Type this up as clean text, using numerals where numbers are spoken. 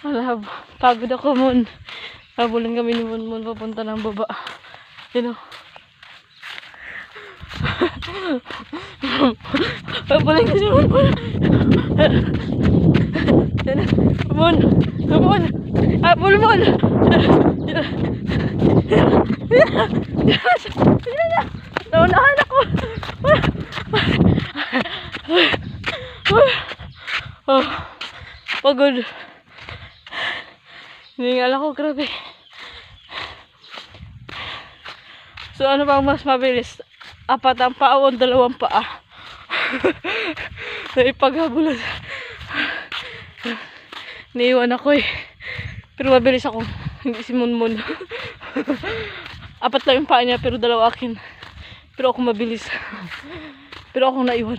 Alab, pagod ako mon. Habulan kami ni Monmon papunta ng baba. You know. Habulan kasi Monmon. Mon, Mon, habul Mon. Naunahan ako. Oh, pagod. Hiningal ako, grabe. So ano bang mas mabilis? 4 ang paa o 2 paa? Naipaghabulan. Niiwan ako eh. Pero mabilis ako. Hindi si Monmon. 4 lang yung paa niya pero 2 akin. Pero ako mabilis. Pero ako naiwan.